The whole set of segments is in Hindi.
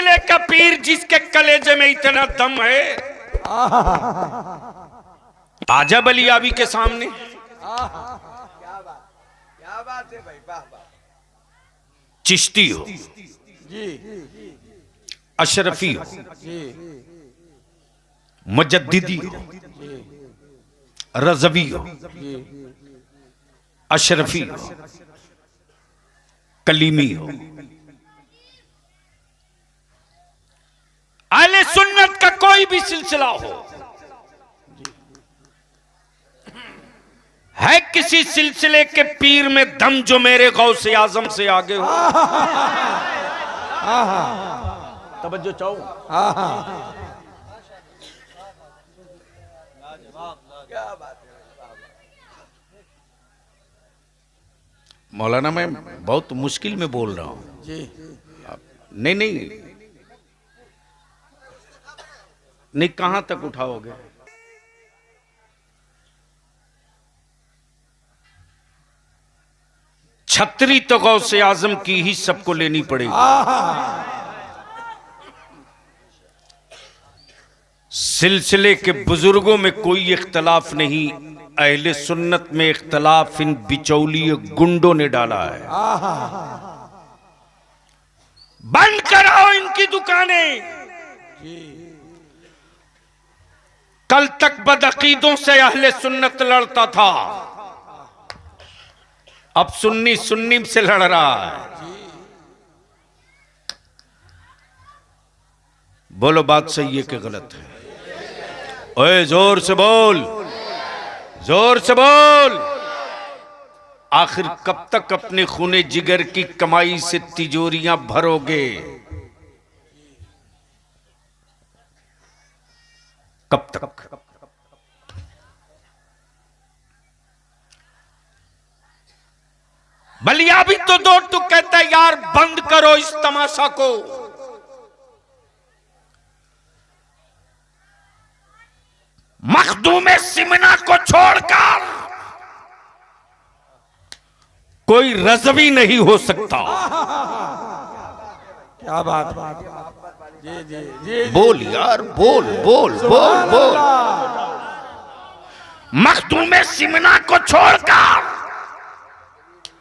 सिलसिले का पीर जिसके कलेजे में इतना दम है, आजा बलियाबी के सामने। क्या बात है भाई, वाह वाह। चिश्ती हो, जी अशरफी हो, जी मुजद्दिदी हो, रज़वी हो, जी अशरफी हो, कलीमी हो, अहले सुन्नत का कोई भी सिलसिला हो, है किसी सिलसिले के पीर में दम जो मेरे गौसे आजम से आगे हो? तवज्जो चाहो। क्या बात है। मौलाना मैं बहुत मुश्किल में बोल रहा हूं। जी नहीं नहीं नहीं, कहां तक उठाओगे? छतरी तो गौसे आजम की ही सबको लेनी पड़ेगी। सिलसिले के बुजुर्गों में कोई इख्तलाफ नहीं, अहले सुन्नत में इख्तलाफ इन बिचौलिए गुंडों ने डाला है। बंद कराओ इनकी दुकानें। कल तक बदअकीदों से अहले सुन्नत लड़ता था, अब सुन्नी सुन्नी से लड़ रहा है। बोलो बात सही है कि गलत है? ओए जोर से बोल, जोर से बोल। आखिर कब तक अपने खूने जिगर की कमाई से तिजोरियां भरोगे? कब तक? बलिया भी तो दो टुक कहता है, यार बंद करो इस तमाशा को। मखदूम सिमना को छोड़कर कोई रज़वी नहीं हो सकता। क्या बात। जी जी जी बोल यार, बोल बोल बोल बोल। मखदूम सिमना को छोड़कर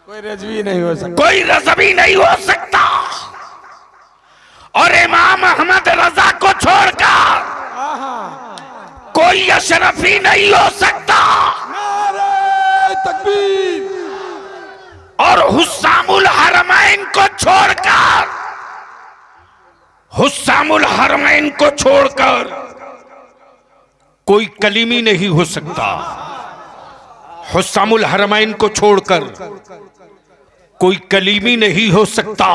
कोई रजवी नहीं हो सकता, कोई रज़वी नहीं हो सकता, और इमाम अहमद रजा को छोड़कर कोई अशरफी नहीं हो सकता, नारे तकबीर। और हुस्सामुल हरमैन को छोड़कर, हुस्सामुल हरमैन को छोड़कर कोई कलीमी नहीं हो सकता। हुस्सामुल हरमैन को छोड़कर कोई कलीमी नहीं हो सकता,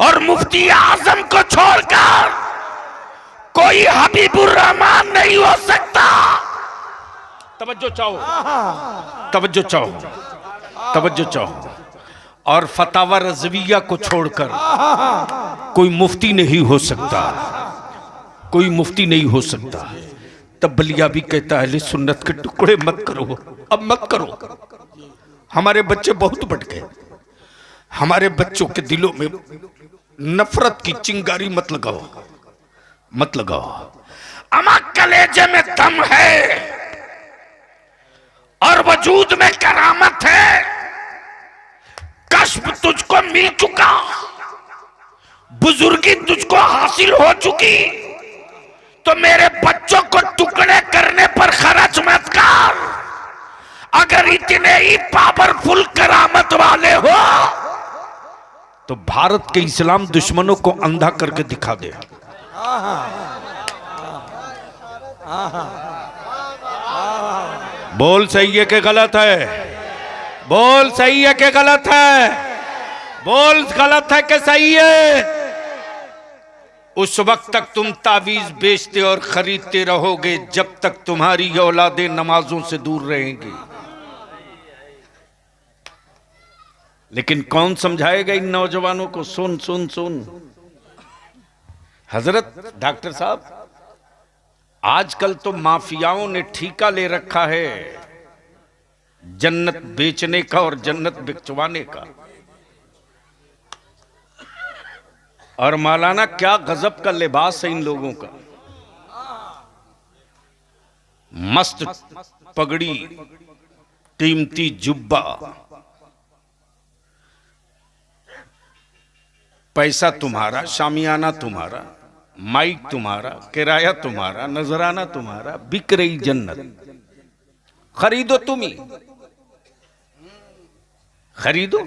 और मुफ्ती आजम को छोड़कर कोई हबीबुर रहमान नहीं हो सकता। तवज्जो चाहो, तवज्जो चाहो, तवज्जो चाहो। और फतावा रज़विया को छोड़कर कोई मुफ्ती नहीं हो सकता, कोई मुफ्ती नहीं हो सकता। तब बलिया भी कहता है, सुन्नत के टुकड़े मत करो, अब मत करो। हमारे बच्चे बहुत बढ़ गए, हमारे बच्चों के दिलों में नफरत की चिंगारी मत लगाओ, मत लगाओ। अमा कलेजे में दम है और वजूद में करामत है। कश्फ तुझको मिल चुका, बुजुर्गी तुझको हासिल हो चुकी, तो मेरे बच्चों को टुकड़े करने पर खर्च मत कर। अगर इतने ही पावरफुल करामत वाले हो तो भारत के इस्लाम दुश्मनों को अंधा करके दिखा दे। बोल सही है कि गलत है? बोल सही है कि गलत है? बोल गलत है कि सही है? उस वक्त तक तुम तावीज बेचते और खरीदते रहोगे जब तक तुम्हारी औलादें नमाजों से दूर रहेंगी। लेकिन कौन समझाएगा इन नौजवानों को? सुन सुन सुन हजरत डॉक्टर साहब, आजकल तो माफियाओं ने ठेका ले रखा है जन्नत बेचने का और जन्नत बिकवाने का। और मौलाना क्या गजब का लिबास है इन लोगों का, मस्त पगड़ी, कीमती जुब्बा, पैसा तुम्हारा, शामियाना तुम्हारा, माइक तुम्हारा, किराया तुम्हारा, नजराना तुम्हारा, बिक रही जन्नत। खरीदो तुम ही, खरीदो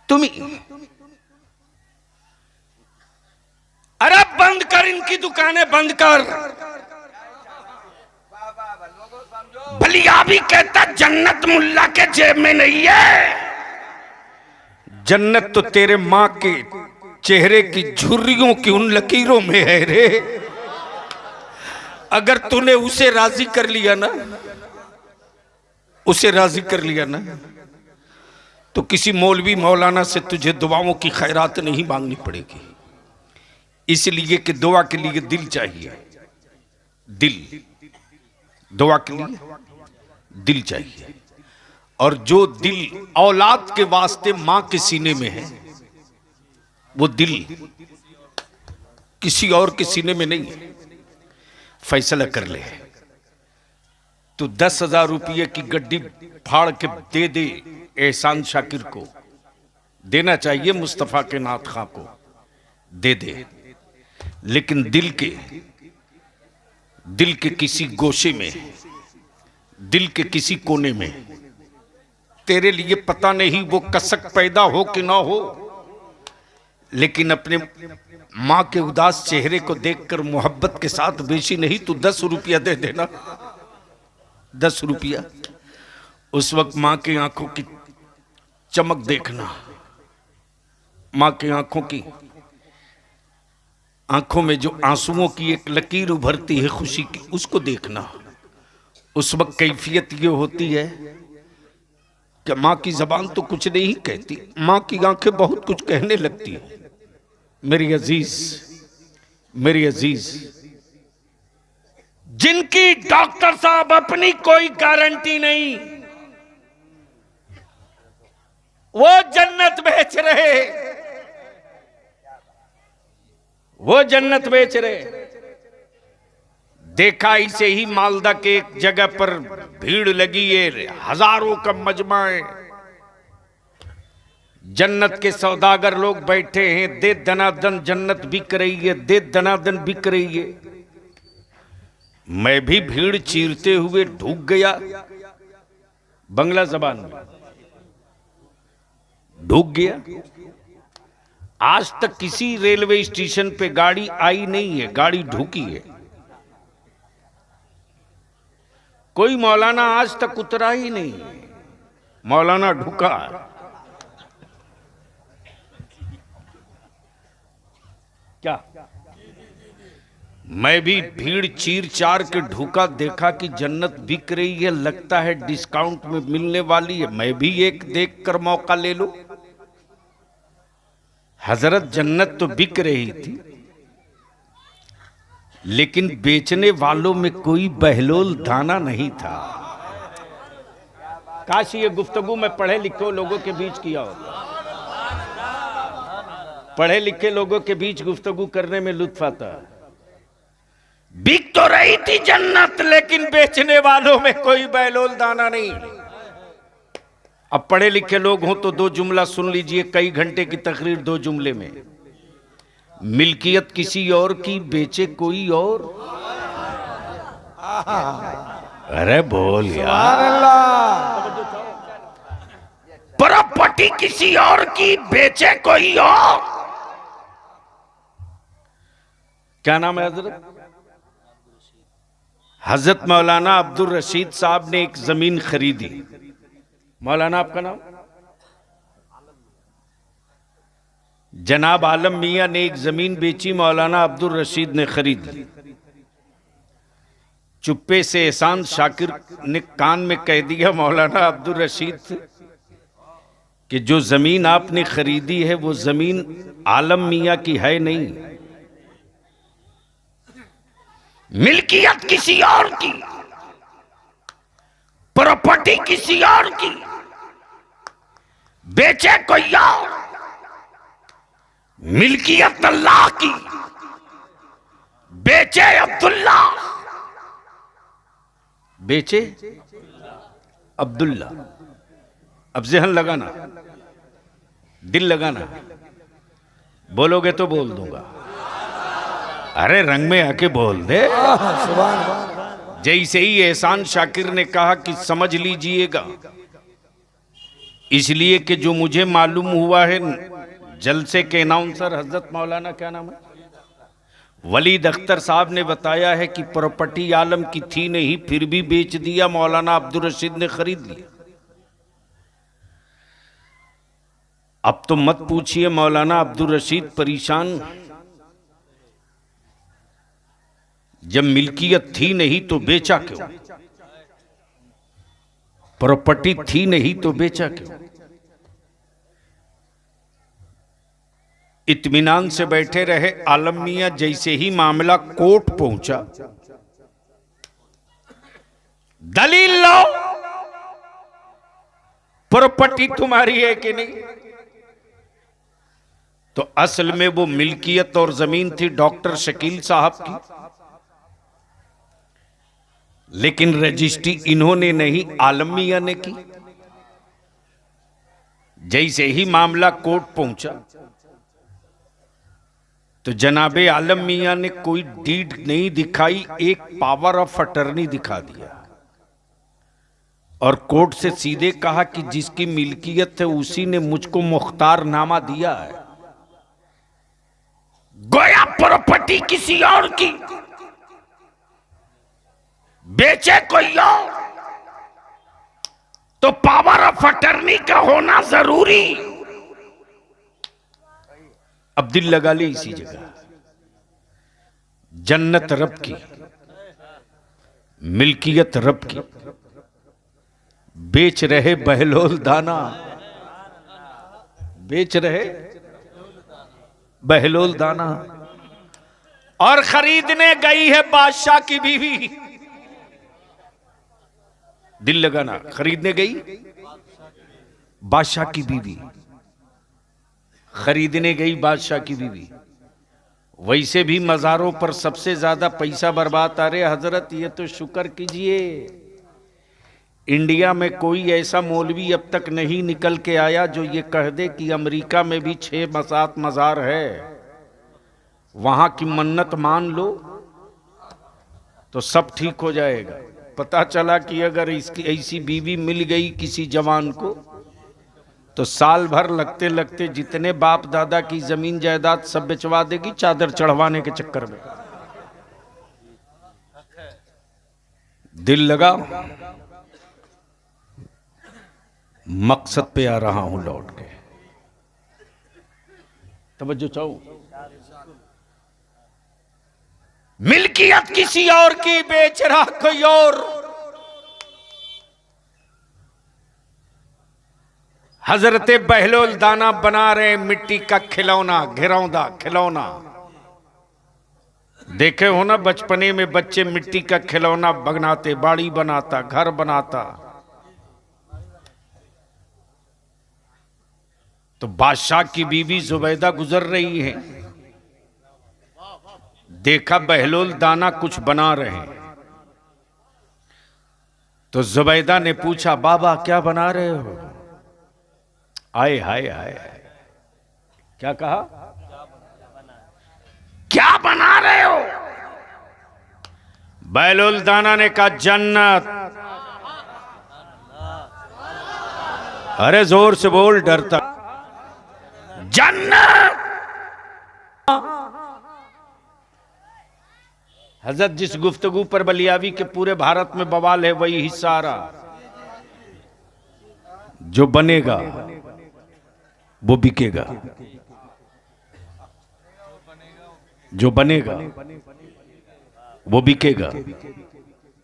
तुम ही। अरे बंद कर इनकी दुकानें, बंद कर। बलिया भी कहता जन्नत मुल्ला के जेब में नहीं है, जन्नत तो तेरे मां के चेहरे की झुर्रियों की उन लकीरों में है रे। अगर तूने उसे राजी कर लिया ना, उसे राजी कर लिया ना, तो किसी मौलवी मौलाना से तुझे दुआओं की खैरात नहीं मांगनी पड़ेगी, इसलिए कि दुआ के लिए दिल चाहिए। दिल, दुआ के लिए दिल चाहिए। और जो दिल औलाद के वास्ते मां के सीने में है, वो दिल किसी और के सीने में नहीं है। फैसला कर ले, तो 10,000 रुपये की गड्डी फाड़ के दे दे एहसान शाकिर को, देना चाहिए मुस्तफा के नाथ खां को, दे दे। लेकिन दिल के किसी गोशे में, दिल के किसी कोने में तेरे लिए पता नहीं वो कसक पैदा हो कि ना हो, लेकिन अपने मां के उदास चेहरे को देखकर मोहब्बत के साथ बेची नहीं तो 10 रुपया दे देना, 10 रुपया। उस वक्त मां की आंखों की चमक देखना, मां की आंखों में जो आंसुओं की एक लकीर उभरती है खुशी की, उसको देखना। उस वक्त कैफियत ये होती है कि मां की जबान तो कुछ नहीं कहती, मां की आंखें बहुत कुछ कहने लगती है। मेरी अजीज, मेरी अजीज, जिनकी डॉक्टर साहब अपनी कोई गारंटी नहीं, वो जन्नत बेच रहे, वो जन्नत बेच रहे। देखा इसे ही मालदा के एक जगह पर भीड़ लगी है, हजारों का मजमा है, जन्नत के सौदागर लोग बैठे हैं, दे दनादन जन्नत बिक रही है, दे दनादन बिक रही है। मैं भी भीड़ चीरते हुए ढूक गया, बंगला जबान में ढूक गया। आज तक किसी रेलवे स्टेशन पे गाड़ी आई नहीं है, गाड़ी ढूकी है। कोई मौलाना आज तक उतरा ही नहीं, मौलाना ढुका। क्या मैं भी भीड़ चीर चार के ढूका, देखा कि जन्नत बिक रही है, लगता है डिस्काउंट में मिलने वाली है, मैं भी एक देखकर मौका ले लूं। हजरत जन्नत तो बिक रही थी, लेकिन बेचने वालों में कोई बहलोल दाना नहीं था। काश ये गुफ्तगू में पढ़े लिखे लोगों के बीच किया हो, पढ़े लिखे लोगों के बीच गुफ्तगू करने में लुत्फ आता। बिक तो रही थी जन्नत, लेकिन बेचने वालों में कोई बहलोल दाना नहीं। अब पढ़े लिखे लोग हों तो 2 जुमला सुन लीजिए, कई घंटे की तकरीर 2 जुमले में। मिल्कियत किसी और की, बेचे कोई और। अरे बोल यार, प्रॉपर्टी किसी और की, बेचे कोई और। क्या नाम है हजरत? हजरत मौलाना अब्दुल रशीद साहब ने एक जमीन खरीदी। मौलाना आपका नाम? जनाब आलम मियां ने एक जमीन बेची, मौलाना अब्दुल रशीद ने खरीदी। चुप्पे से एहसान शाकिर ने कान में कह दिया मौलाना अब्दुल रशीद कि जो जमीन आपने खरीदी है वो जमीन आलम मियां की है नहीं, मिल्कियत किसी और की, प्रॉपर्टी किसी और की, बेचे कोई और। मिल्कियत अल्लाह की, बेचे अब्दुल्ला, बेचे अब्दुल्ला। अब जहन लगाना, दिल लगाना, बोलोगे तो बोल दूंगा। अरे रंग में आके बोल दे। जैसे ही एहसान शाकिर ने कहा कि समझ लीजिएगा, इसलिए कि जो मुझे मालूम हुआ है, जलसे के अनाउंसर हजरत मौलाना क्या नाम है, वलीद अख्तर साहब ने बताया है कि प्रॉपर्टी आलम की थी नहीं, फिर भी बेच दिया, मौलाना अब्दुल रशीद ने खरीद लिया। अब तो मत पूछिए मौलाना अब्दुल रशीद परेशान, जब मिल्कियत थी नहीं तो बेचा क्यों, प्रॉपर्टी थी नहीं तो बेचा क्यों। इत्मीनान से बैठे रहे आलम मियां। जैसे ही मामला कोर्ट पहुंचा, दलील लो, प्रॉपर्टी तुम्हारी है कि नहीं। तो असल में वो मिल्कियत और जमीन थी डॉक्टर शकील साहब की, लेकिन रजिस्ट्री इन्होंने नहीं, आलम मियां ने की। जैसे ही मामला कोर्ट पहुंचा तो जनाबे आलम मियां ने कोई डीड नहीं दिखाई, एक पावर ऑफ अटर्नी दिखा दिया और कोर्ट से सीधे कहा कि जिसकी मिल्कियत है उसी ने मुझको मुख्तारनामा दिया है। गोया प्रॉपर्टी किसी और की, बेचे कोई और, तो पावर ऑफ अटर्नी का होना जरूरी। अब दिल लगा ले इसी जगह, जन्नत रब की, मिल्कियत रब की, बेच रहे बहलोल दाना, बेच रहे बहलोल दाना, और खरीदने गई है बादशाह की बीवी। दिल लगाना, खरीदने गई बादशाह की बीवी, खरीदने गई बादशाह की बीवी। वैसे भी मज़ारों पर सबसे ज्यादा पैसा बर्बाद। अरे हजरत ये तो शुक्र कीजिए, इंडिया में कोई ऐसा मौलवी अब तक नहीं निकल के आया जो ये कह दे कि अमेरिका में भी 6-7 मज़ार है, वहां की मन्नत मान लो तो सब ठीक हो जाएगा। पता चला कि अगर इसकी ऐसी बीवी मिल गई किसी जवान को तो साल भर लगते लगते जितने बाप दादा की जमीन जायदाद सब बेचवा देगी, चादर चढ़वाने के चक्कर में। दिल लगा, मकसद पे आ रहा हूं लौट के, तवज्जो चाहो। मिल्कियत किसी और की, बेच रहा कोई और। हजरत बहलोल दाना बना रहे मिट्टी का खिलौना, घिरौंदा खिलौना। देखे हो ना बचपने में बच्चे मिट्टी का खिलौना बनाते, बाड़ी बनाता, घर बनाता। तो बादशाह की बीवी जुबैदा गुजर रही है, देखा बहलोल दाना कुछ बना रहे हैं। तो जुबैदा ने पूछा, बाबा क्या बना रहे हो? आए हाय हाय, क्या कहा? क्या बना रहे हो? बहलोल दाना ने कहा जन्नत। अरे जोर से बोल, डरता। जन्नत। हजरत जिस गुफ्तगू पर बलियावी के पूरे भारत में बवाल है वही हिस्सा आ रहा। जो बनेगा वो बिकेगा, जो बनेगा वो बिकेगा,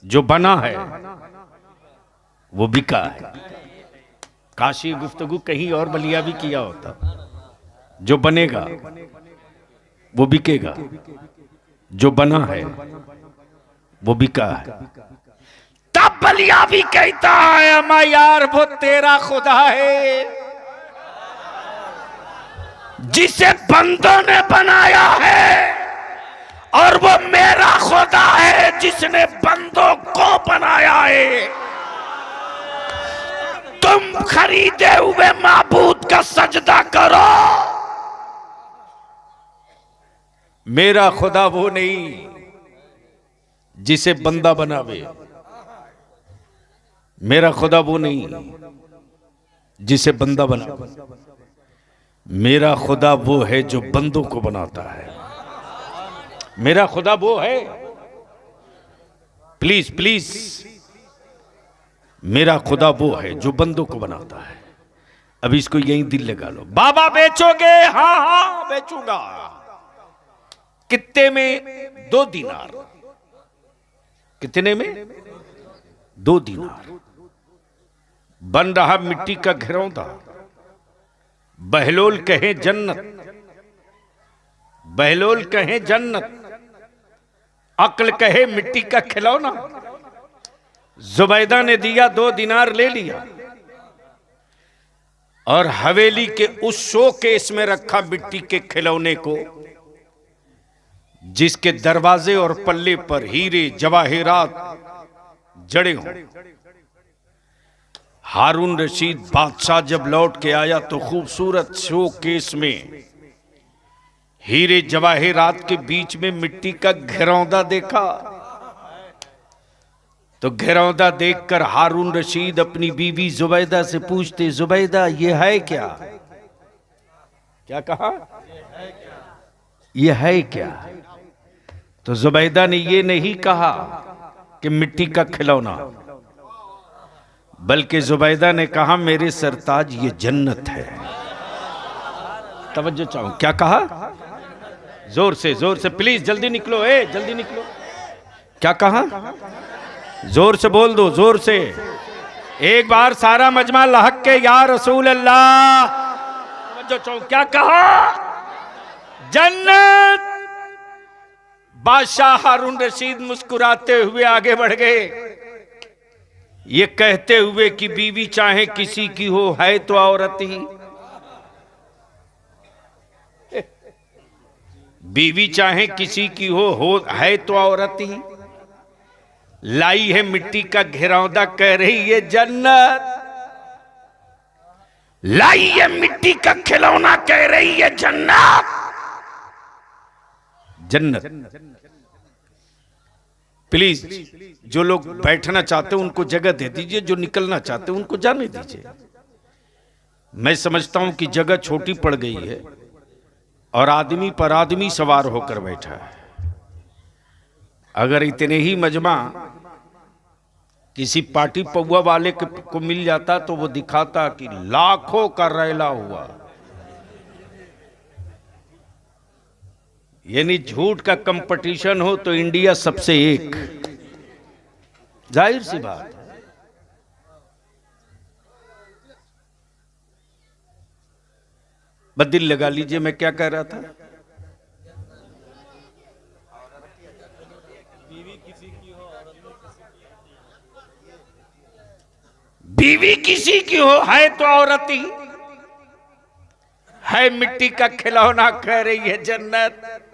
जो बना है वो बिका है। काशी गुफ्तगू कहीं और बलियावी किया होता। जो बनेगा वो बिकेगा, जो बना है वो बिका है। तब बलियावी कहता है मैं यार वो तेरा खुदा है। जिसे बंदों ने बनाया है, और वो मेरा खुदा है जिसने बंदों को बनाया है। तुम खरीदे हुए माबूद का सजदा करो। मेरा खुदा वो नहीं जिसे बंदा बनावे। मेरा खुदा वो नहीं जिसे बंदा बनावे। मेरा खुदा वो है जो बंदों को बनाता है। मेरा खुदा वो है। प्लीज प्लीज, मेरा खुदा वो है जो बंदों को बनाता है। अब इसको यहीं दिल लगा लो। बाबा बेचोगे? हाँ हाँ बेचूंगा। कितने में? 2 दीनार। कितने में? 2 दीनार। बन रहा मिट्टी का घिरौंदा। बहलोल कहे जन्नत, बहलोल कहे जन्नत, अक्ल कहे मिट्टी का खिलौना। जुबैदा ने दिया, 2 दीनार ले लिया और हवेली के उस शोकेस में रखा मिट्टी के खिलौने को, जिसके दरवाजे और पल्ले पर हीरे जवाहिरात जड़े हों। हारून रशीद बादशाह जब लौट के आया तो खूबसूरत शोकेस में हीरे जवाहिरात के बीच में मिट्टी का घिरौंदा देखा। तो घिरौंदा देखकर हारून रशीद अपनी बीवी जुबैदा से पूछते, जुबैदा ये है क्या? क्या कहा? ये है क्या? तो जुबैदा ने ये नहीं कहा कि मिट्टी का खिलौना, बल्कि जुबैदा ने कहा, मेरे सरताज ये जन्नत है। तवज्जो चाहूं। क्या कहा? जोर से प्लीज, जल्दी निकलो, जल्दी निकलो। क्या कहा? जोर से बोल दो, जोर से। एक बार सारा मजमा लहक के या रसूल अल्लाह। तवज्जो चाहूं। क्या कहा? जन्नत। बादशाह हारून रशीद मुस्कुराते हुए आगे बढ़ गए, ये कहते हुए कि बीवी चाहे किसी की हो, है तो औरत ही। बीवी चाहे किसी की हो है तो औरत ही। लाई है मिट्टी का घिरौंदा, कह रही है जन्नत। लाई है मिट्टी का खिलौना, कह रही है जन्नत। जन्नत। प्लीज, जो लोग बैठना चाहते हैं उनको जगह दे दीजिए, जो निकलना चाहते हैं उनको जाने दीजिए। मैं समझता हूं कि जगह छोटी पड़ गई है और आदमी पर आदमी सवार होकर बैठा है। अगर इतने ही मजमा किसी पार्टी पौवा वाले को मिल जाता तो वो दिखाता कि लाखों का रैला हुआ। यानी झूठ का कंपटीशन हो तो इंडिया सबसे एक। जाहिर सी बात है। बस दिल लगा लीजिए, मैं क्या कह रहा था? बीवी किसी की हो, है तो औरत ही। है मिट्टी का खिलौना, कह रही है जन्नत।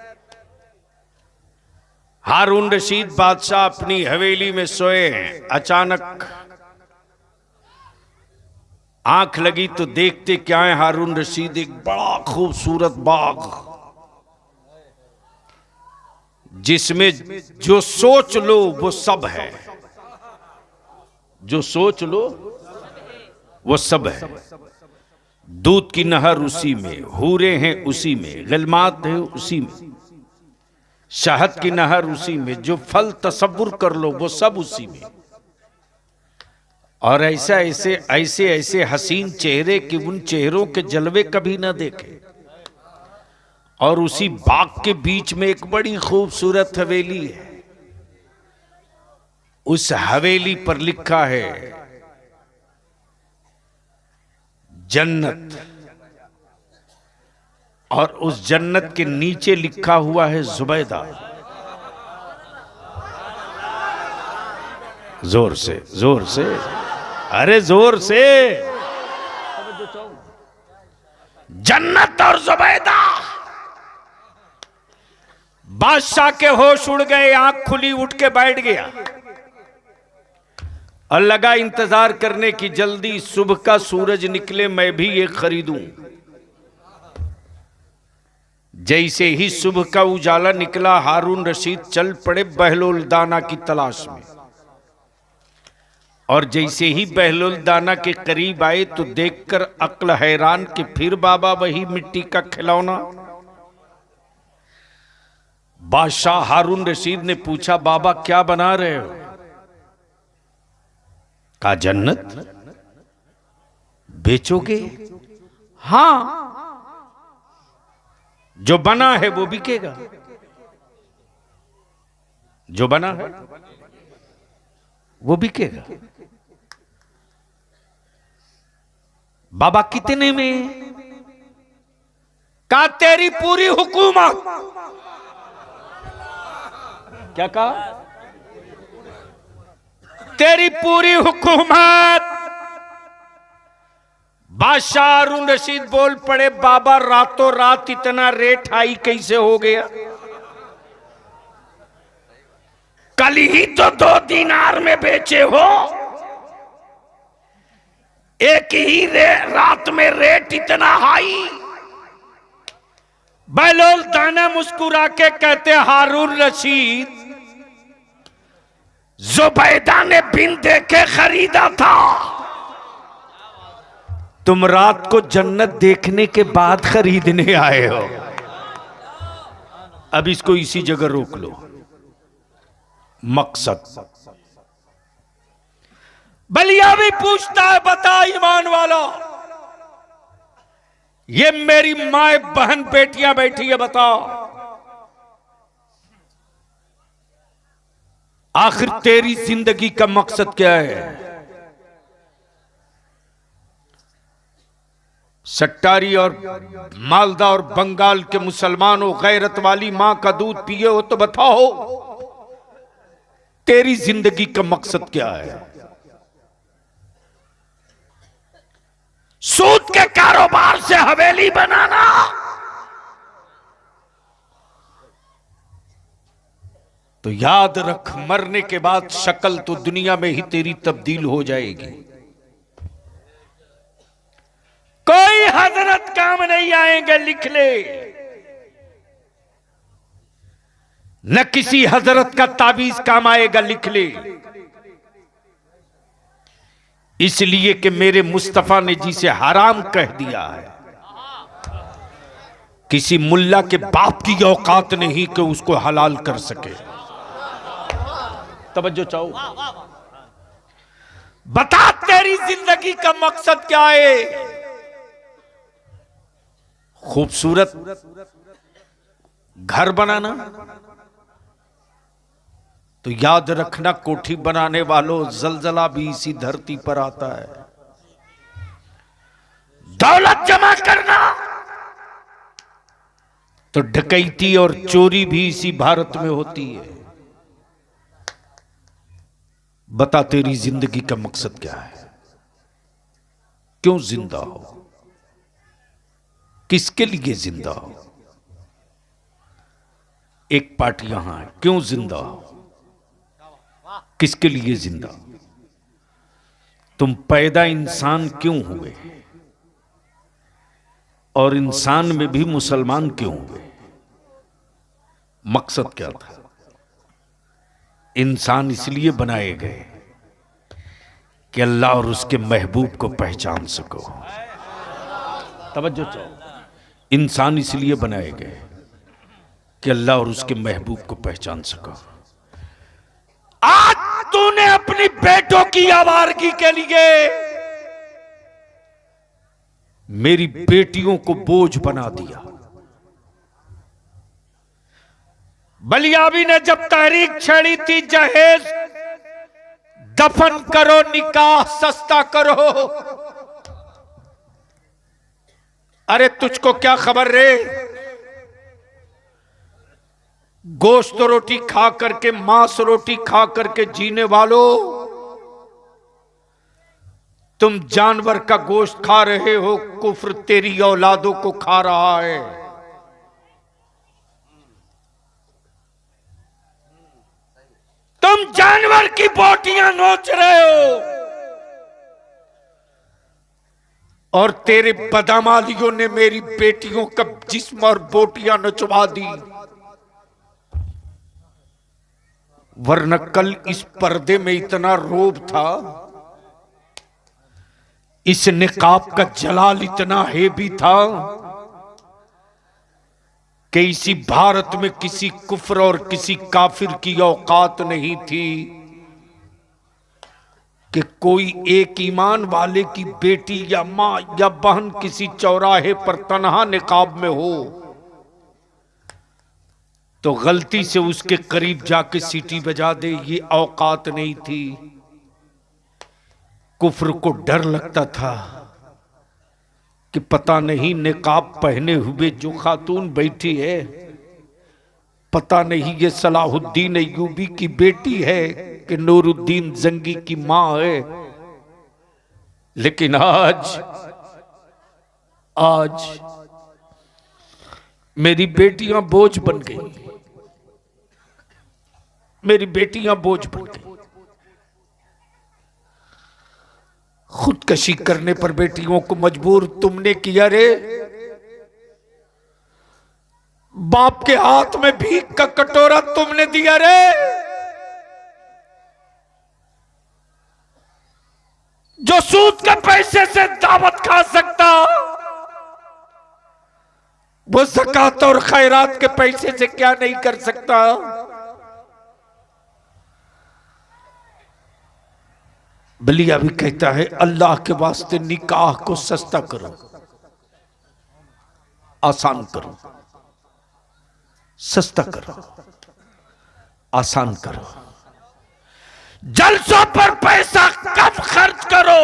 हारून रशीद बादशाह अपनी हवेली में सोए हैं। अचानक आंख लगी तो देखते क्या है, हारून रशीद एक बड़ा खूबसूरत बाग, जिसमें जो सोच लो वो सब है। जो सोच लो वो सब है। दूध की नहर उसी में, हूरे हैं उसी में, गलमात है उसी में, शहद की नहर उसी में, जो फल तसव्वुर कर लो वो सब उसी में। और ऐसे हसीन चेहरे कि उन चेहरों के जलवे कभी ना देखे। और उसी बाग के बीच में एक बड़ी खूबसूरत हवेली है। उस हवेली पर लिखा है जन्नत, और उस जन्नत के नीचे लिखा हुआ है जुबैदा। जोर से, जोर से, अरे जोर से। जन्नत और जुबैदा। बादशाह के होश उड़ गए, आंख खुली, उठ के बैठ गया और लगा इंतजार करने की, जल्दी सुबह का सूरज निकले मैं भी ये खरीदूं। जैसे ही सुबह का उजाला निकला, हारून रशीद चल पड़े बहलोल दाना की तलाश में। और जैसे ही बहलोल दाना के करीब आए तो देखकर अक्ल हैरान कि फिर बाबा वही मिट्टी का खिलौना। बादशाह हारून रशीद ने पूछा, बाबा क्या बना रहे हो? कहा जन्नत बेचोगे? हां, जो बना है वो बिकेगा, जो बना है वो बिकेगा। बाबा कितने में? कहा तेरी पूरी हुकूमत। क्या कहा? तेरी पूरी हुकूमत। बादशाह हारून रशीद बोल पड़े, बाबा रातों रात इतना रेट हाई कैसे हो गया? कल ही तो 2 दीनार में बेचे हो, एक ही रात में रेट इतना हाई। बहलोल दाना मुस्कुरा के कहते, हारून रशीद जुबैदा ने बिन देखे खरीदा था, तुम रात को जन्नत देखने के बाद खरीदने आए हो। अब इसको इसी जगह रोक लो। मकसद बलिया भी पूछता है, बता ईमान वाला, ये मेरी माए बहन बेटियां बैठी है, बताओ आखिर तेरी जिंदगी का मकसद क्या है? सट्टारी और मालदा और बंगाल के मुसलमानों, गैरत वाली मां का दूध पिए हो तो बताओ तेरी जिंदगी का मकसद क्या है? सूद के कारोबार से हवेली बनाना, तो याद रख मरने के बाद शक्ल तो दुनिया में ही तेरी तब्दील हो जाएगी। कोई हजरत काम नहीं आएंगे, लिख ले। न किसी हजरत का ताबीज काम आएगा, लिख ले। इसलिए कि मेरे मुस्तफा ने जिसे हराम कह दिया है, किसी मुल्ला के बाप की औकात नहीं कि उसको हलाल कर सके। तवज्जो चाहो, बता तेरी जिंदगी का मकसद क्या है? खूबसूरत घर बनाना, तो याद रखना कोठी बनाने वालों, जलजला भी इसी धरती पर आता है। दौलत जमा करना, तो डकैती और चोरी भी इसी भारत में होती है। बता तेरी जिंदगी का मकसद क्या है? क्यों जिंदा हो? किसके लिए जिंदा हो? एक पार्ट यहां है, क्यों जिंदा हो? किसके लिए जिंदा? तुम पैदा इंसान क्यों हुए? और इंसान में भी मुसलमान क्यों हुए? मकसद क्या था? इंसान इसलिए बनाए गए कि अल्लाह और उसके महबूब को पहचान सको। तवज्जो चाहो, इंसान इसलिए बनाए गए कि अल्लाह और उसके महबूब को पहचान सको। आज तूने अपनी बेटों की आवारगी के लिए मेरी बेटियों को बोझ बना दिया। बलियाबी ने जब तहरीक छेड़ी थी, जहेज दफन करो, निकाह सस्ता करो, अरे तुझको क्या खबर रे? गोश्त रोटी खा करके, मांस रोटी खा करके जीने वालों, तुम जानवर का गोश्त खा रहे हो, कुफ्र तेरी औलादों को खा रहा है। तुम जानवर की बोटियां नोच रहे हो और तेरे बदमालियों ने मेरी बेटियों का जिस्म और बोटियां नचवा दी। वरना कल इस पर्दे में इतना रोब था, इस निकाब का जलाल इतना हेवी था कि इसी भारत में किसी कुफ्र और किसी काफिर की औकात नहीं थी कि कोई एक ईमान वाले की बेटी या मां या बहन किसी चौराहे पर तन्हा निकाब में हो तो गलती से उसके करीब जाके सीटी बजा दे, ये औकात नहीं थी। कुफ्र को डर लगता था कि पता नहीं निकाब पहने हुए जो खातून बैठी है, पता नहीं ये सलाहुद्दीन अय्यूबी की बेटी है कि नूरुद्दीन जंगी की मां है। लेकिन आज मेरी बेटियां बोझ बन गई, मेरी बेटियां बोझ बन गई। खुदकशी करने पर बेटियों को मजबूर तुमने किया रे। बाप के हाथ में भीख का कटोरा तुमने दिया रे। जो सूद के पैसे से दावत खा सकता वो ज़कात और खैरात के पैसे से क्या नहीं कर सकता। बलिया भी कहता है अल्लाह के वास्ते निकाह को सस्ता करो, आसान करो, सस्ता करो, आसान करो। जलसों पर पैसा कम खर्च करो,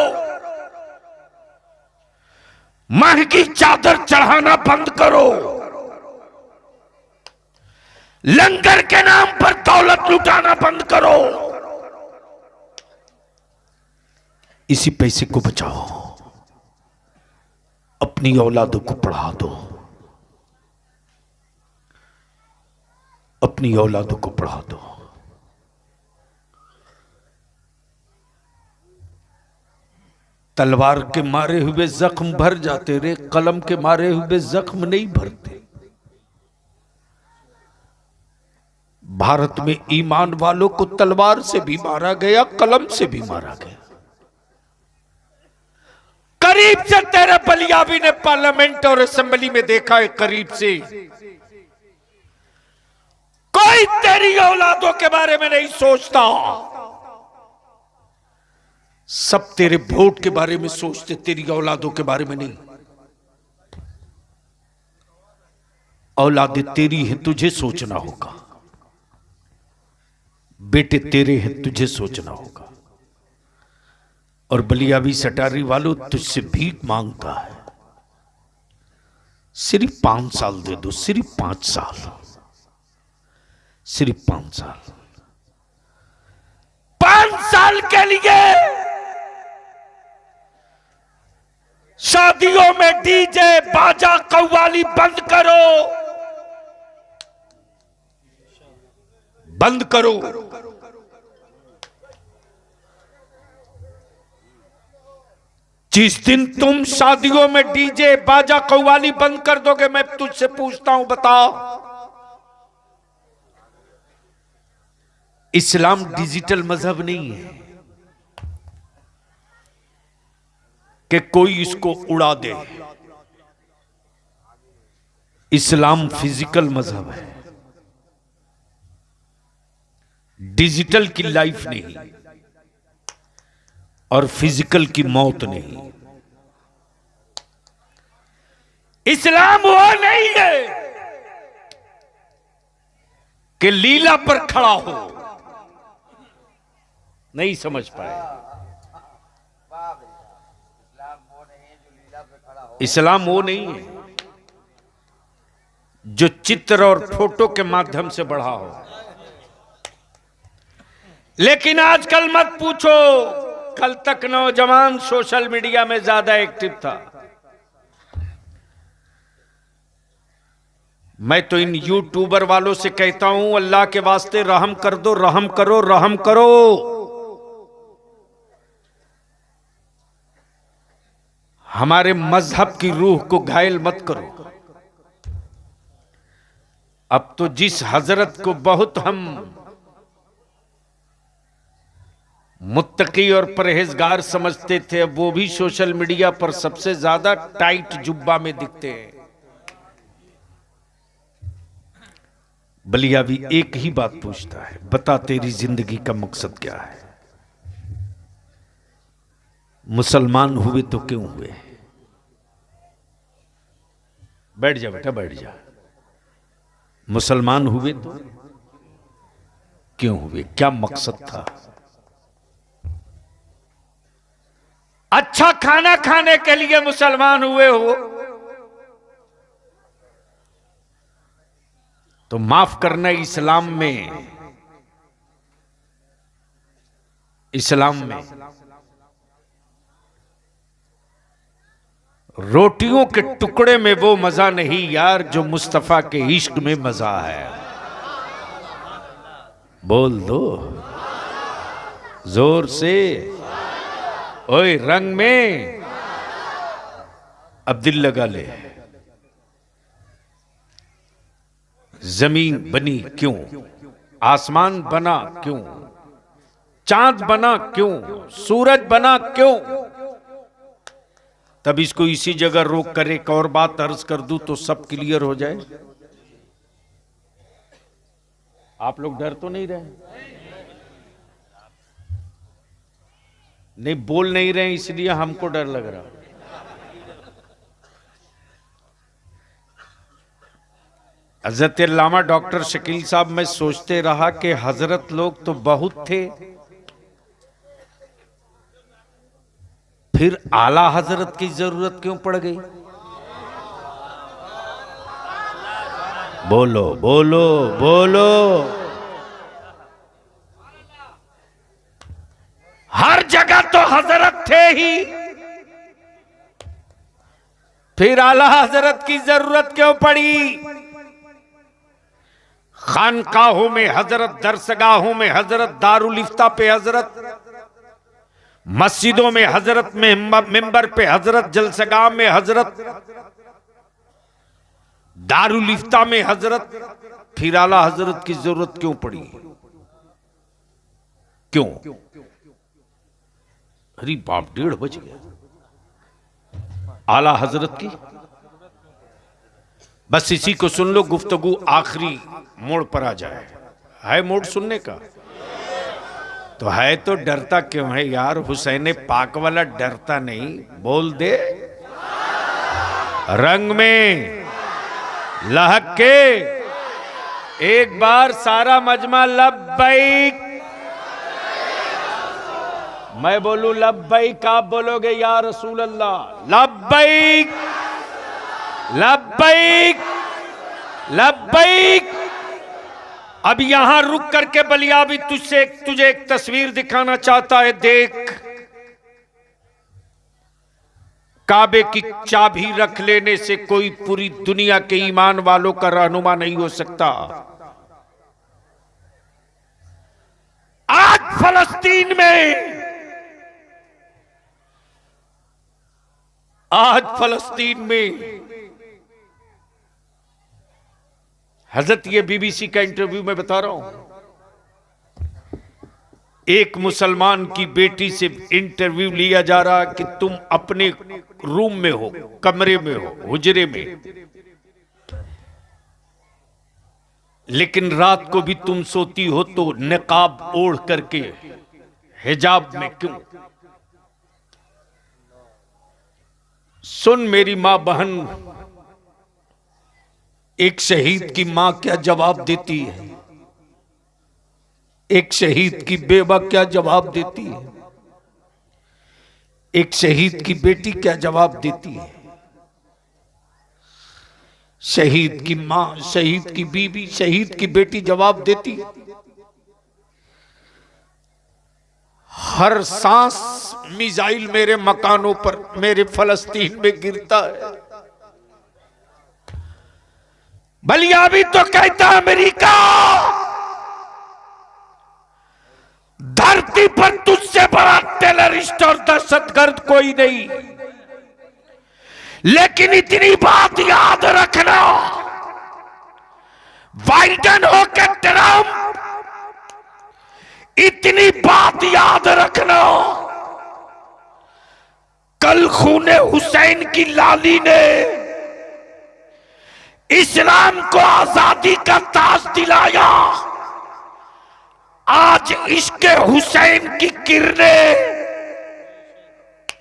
महंगी चादर चढ़ाना बंद करो, लंगर के नाम पर दौलत लुटाना बंद करो। इसी पैसे को बचाओ, अपनी औलादों को पढ़ा दो, अपनी औलादों को पढ़ा दो। तलवार के मारे हुए जख्म भर जाते रे, कलम के मारे हुए जख्म नहीं भरते। भारत में ईमान वालों को तलवार से भी मारा गया, कलम से भी मारा गया। करीब से तेरे बलियावी ने पार्लियामेंट और असेंबली में देखा है, करीब से कोई तेरी औलादों के बारे में नहीं सोचता। सब तेरे वोट के बारे में सोचते, तेरी औलादों के बारे में नहीं। औलादे तेरी है, तुझे सोचना होगा। बेटे तेरे हैं, तुझे सोचना होगा। और बलियावी सटारी वालों तुझसे भीख मांगता है, सिर्फ 5 साल दे दो, सिर्फ 5 साल, सिर्फ 5 साल। 5 साल के लिए शादियों में डीजे बाजा कव्वाली बंद करो, बंद करो। जिस दिन तुम शादियों में डीजे बाजा कव्वाली बंद कर दोगे, मैं तुझसे पूछता हूं, बता, इस्लाम डिजिटल मजहब नहीं है कि कोई इसको उड़ा दे। इस्लाम फिजिकल मजहब है, डिजिटल की लाइफ नहीं और फिजिकल की मौत नहीं। इस्लाम वो नहीं है कि लीला पर खड़ा हो। नहीं समझ पाए। इस्लाम वो नहीं है जो चित्र और फोटो के माध्यम से बढ़ा हो। लेकिन आजकल मत पूछो कल तक नौजवान सोशल मीडिया में ज्यादा एक्टिव था। मैं तो इन यूट्यूबर वालों से कहता हूं, अल्लाह के वास्ते रहम कर दो, रहम करो, रहम करो। हमारे मजहब की रूह को घायल मत करो। अब तो जिस हजरत को बहुत हम मुत्तकी और परहेजगार समझते थे, अब वो भी सोशल मीडिया पर सबसे ज्यादा टाइट जुब्बा में दिखते हैं। बलिया भी एक ही बात पूछता है, बता तेरी जिंदगी का मकसद क्या है? मुसलमान हुए तो क्यों हुए? बैठ जा बेटा, बैठ जा। मुसलमान हुए तो क्यों हुए? क्या मकसद था? अच्छा खाना खाने के लिए मुसलमान हुए हो तो माफ करना, इस्लाम में रोटियों के टुकड़े में वो मजा नहीं यार जो मुस्तफा के इश्क में मजा है। बोल दो जोर से, ओए रंग में अब दिल लगा ले। जमीन बनी क्यों? आसमान बना क्यों? चांद बना क्यों? सूरज बना क्यों? तब इसको इसी जगह रोक कर एक और बात अर्ज कर दूं तो सब क्लियर हो जाए। आप लोग डर तो नहीं रहे? नहीं, बोल नहीं रहे इसलिए हमको डर लग रहा। हजरत अल्लामा डॉक्टर शकील साहब, मैं सोचते रहा कि हजरत लोग तो बहुत थे, फिर आला हजरत की जरूरत क्यों पड़ गई? बोलो बोलो बोलो। हर जगह तो हजरत थे ही, फिर आला हजरत की जरूरत क्यों पड़ी? खानकाहों में हजरत, दरसगाहों में हजरत, दारुल इफ्ता पे हजरत, मस्जिदों में हजरत, मिंबर पे हजरत, जलसगाह में हजरत, दारुल इफ्ता में हजरत, फिर आला हजरत की जरूरत क्यों पड़ी? क्यों? अरे बाप, 1:30 बज गया। आला हजरत की बस इसी को सुन लो, गुफ्तगू आखिरी मोड़ पर आ जाए। है मोड़ सुनने का? तो है तो डरता क्यों है यार? हुसैन पाक वाला डरता नहीं, बोल दे रंग में लहक के एक बार सारा मजमा लब्बैक। मैं बोलूं लब्बैक, आप बोलोगे या रसूल अल्लाह? लब्बैक लब्बैक लब्बैक। अब यहां रुक करके बलिया भी तुझे एक तस्वीर दिखाना चाहता है। देख, काबे की चाबी रख लेने से कोई पूरी दुनिया के ईमान वालों का रहनुमा नहीं हो सकता। आज फलस्तीन में, हजरत, ये बीबीसी का इंटरव्यू में बता रहा हूं, एक मुसलमान की बेटी से इंटरव्यू लिया जा रहा कि तुम अपने रूम में हो, कमरे में हो, हुजरे में, लेकिन रात को भी तुम सोती हो तो निकाब ओढ़ करके हिजाब में क्यों? सुन मेरी मां बहन, एक शहीद की मां क्या जवाब देती है, एक शहीद की बेवा क्या जवाब देती है, एक शहीद की बेटी क्या जवाब देती है, शहीद की मां, शहीद की बीवी, शहीद की बेटी जवाब देती है। हर सांस मिसाइल मेरे मकानों पर, मेरे फलस्तीन में गिरता है। बलिया भी तो कहता अमेरिका, धरती पर तुझसे बड़ा टेररिस्ट और दहशतगर्द कोई नहीं। लेकिन इतनी बात याद रखना, बाइडेन हो के ट्रंप, इतनी बात याद रखना, कल खूने हुसैन की लाली ने इस्लाम को आजादी का ताज दिलाया। आज इश्क हुसैन की किरणें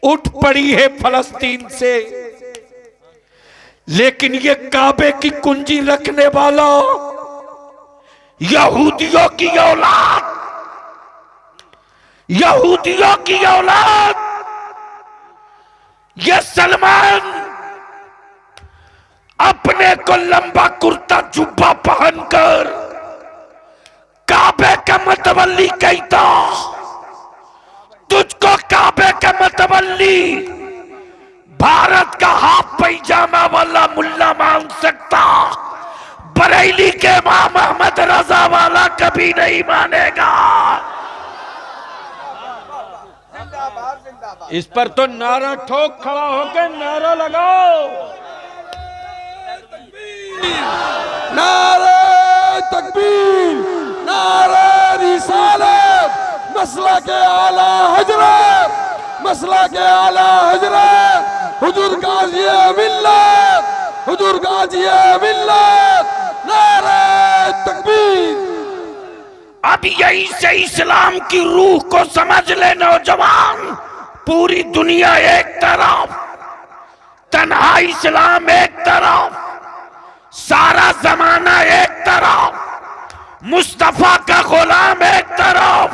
उठ पड़ी है फलस्तीन से। लेकिन ये काबे की कुंजी रखने वाला यहूदियों की औलाद, यहूदियों की औलाद, ये सलमान अपने को लंबा कुर्ता जुब्बा पहनकर काबे का मतवल्ली कहता। तुझको काबे का मतवल्ली भारत का हाफ पैजामा वाला मुल्ला मान सकता, बरेली के इमाम अहमद रजा वाला कभी नहीं मानेगा। जिंदाबाद जिंदाबाद। इस पर तो नारा ठोक, खड़ा होकर नारा लगाओ। नारे तकबीर, नारे रिसालत, मसला के आला हजरत, मसला के आला हजरत, हुजूर गाजी मिल्लत, हुजूर गाजी मिल्लत, नारे तकबीर। अब यही से इस्लाम की रूह को समझ ले नौजवान। पूरी दुनिया एक तरफ, तन्हा इस्लाम एक तरफ, सारा जमाना एक तरफ, मुस्तफा का गुलाम एक तरफ,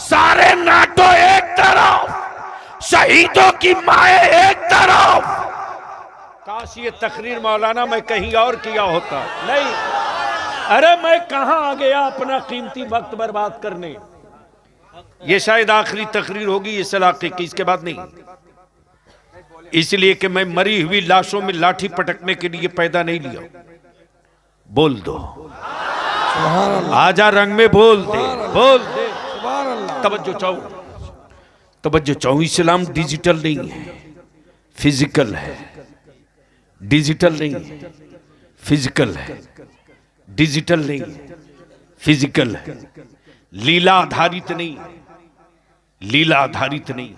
सारे नाटो एक तरफ, शहीदों की माए एक तरफ। काश ये तकरीर मौलाना मैं कहीं और किया होता। नहीं, अरे मैं कहां आ गया अपना कीमती वक्त बर्बाद करने। ये शायद आखिरी तकरीर होगी इस इलाके की, इसके बाद नहीं। इसलिए कि मैं मरी हुई लाशों में लाठी पटकने के लिए पैदा नहीं लिया। बोल दो आजा, रंग में बोल दे, बोल दे। तवज्जो चाहो, तवज्जो चाहो। इस्लाम डिजिटल नहीं है, फिजिकल है। डिजिटल नहीं है, फिजिकल है। डिजिटल नहीं, फिजिकल है। लीला आधारित नहीं, लीला आधारित नहीं,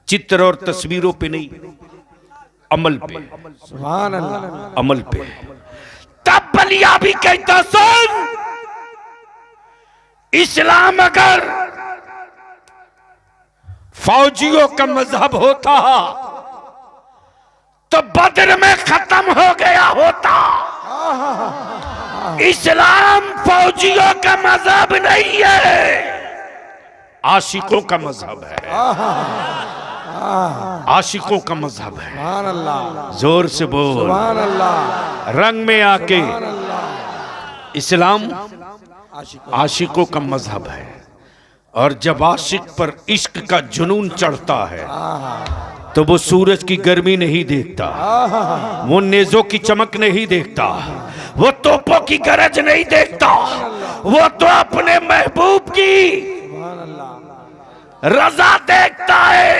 चित्र और तस्वीरों पे नहीं, अमल पे, सुभान अल्लाह, अमल पे। तब बलिया भी कहता, सुन, इस्लाम अगर फौजियों का मजहब होता तो बद्र में खत्म हो गया होता। इस्लाम फौजियों का मजहब नहीं है, आशिकों का मजहब है। आशिकों का मजहब है। सुभान अल्लाह, जोर से बोल, सुभान अल्लाह, रंग में आके। इस्लाम आशिक आशिकों का मजहब है। और जब आशिक पर इश्क का जुनून चढ़ता है तो वो सूरज की गर्मी नहीं देखता, वो नेजों की चमक नहीं देखता, वो तोपों की गरज नहीं देखता, वो तो अपने महबूब की रजा देखता है।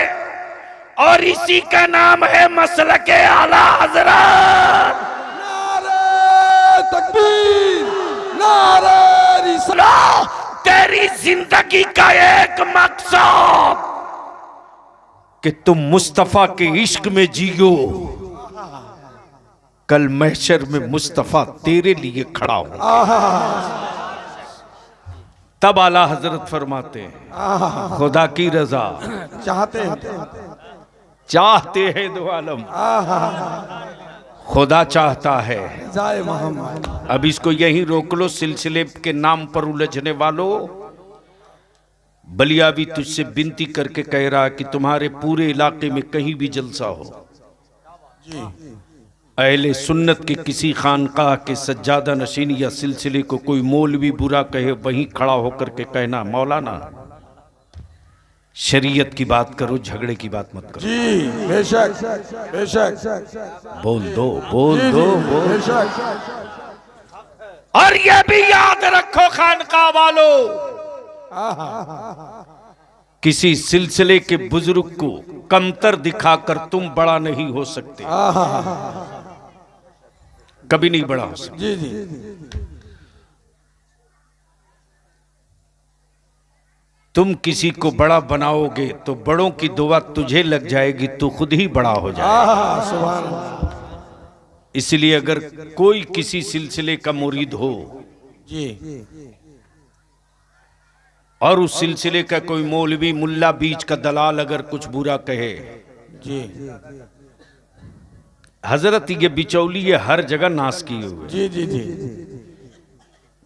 और इसी का नाम है मसलके आला हजरत। नारे तकबीर, नारे रिसालत। तेरी जिंदगी का एक मकसद कि तुम मुस्तफा के इश्क में जियो। कल महशर में मुस्तफा तेरे लिए खड़ा हो। तब आला हजरत फरमाते हैं, खुदा की रजा चाहते हैं दो आलम, खुदा चाहता है। जाए मोहम्मद। अब इसको यहीं रोक लो, सिलसिले के नाम पर उलझने वालों। बलिया भी तुझसे विनती करके कह रहा कि तुम्हारे पूरे इलाके में कहीं भी जलसा हो, अहले सुन्नत के किसी खानकाह के सज्जादा नशीन या सिलसिले को कोई मौलवी बुरा कहे, वहीं खड़ा होकर के कहना, मौलाना शरीयत की बात करो, झगड़े की बात मत करो। जी बेशक बेशक। बोल दो, बोल जी दो, जी बोल। बेशक। और ये भी याद रखो खानका वालों, किसी सिलसिले के बुजुर्ग को कमतर दिखाकर तुम बड़ा नहीं हो सकते, कभी नहीं बड़ा हो सकते। जी जी तुम किसी को बड़ा बनाओगे तो बड़ों की दुआ तुझे लग जाएगी, तू खुद ही बड़ा हो जाएगा। सुभान अल्लाह। इसलिए अगर कोई किसी सिलसिले का मुरीद हो जी और उस सिलसिले का कोई मौलवी मुल्ला बीच का दलाल अगर कुछ बुरा कहे, जी हजरत ये बिचौली ये हर जगह नाश किए हुए। जी जी जी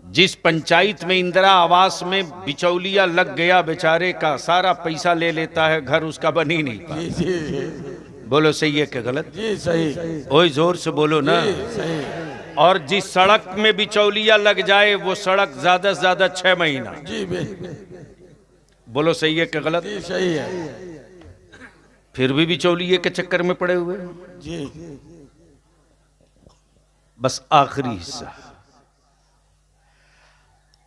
जिस पंचायत में इंदिरा आवास में बिचौलिया लग गया, बेचारे का सारा पैसा ले लेता है, घर उसका बन ही नहीं पाता। जी जी बोलो सही है कि गलत? जी सही। ओए जोर से बोलो ना। सही। और जिस सड़क में बिचौलिया लग जाए वो सड़क ज्यादा से ज्यादा 6 महीना। जी बोलो सही है कि गलत? जी सही है। फिर भी बिचौलिए के चक्कर में पड़े हुए। जी बस आखिरी हिस्सा,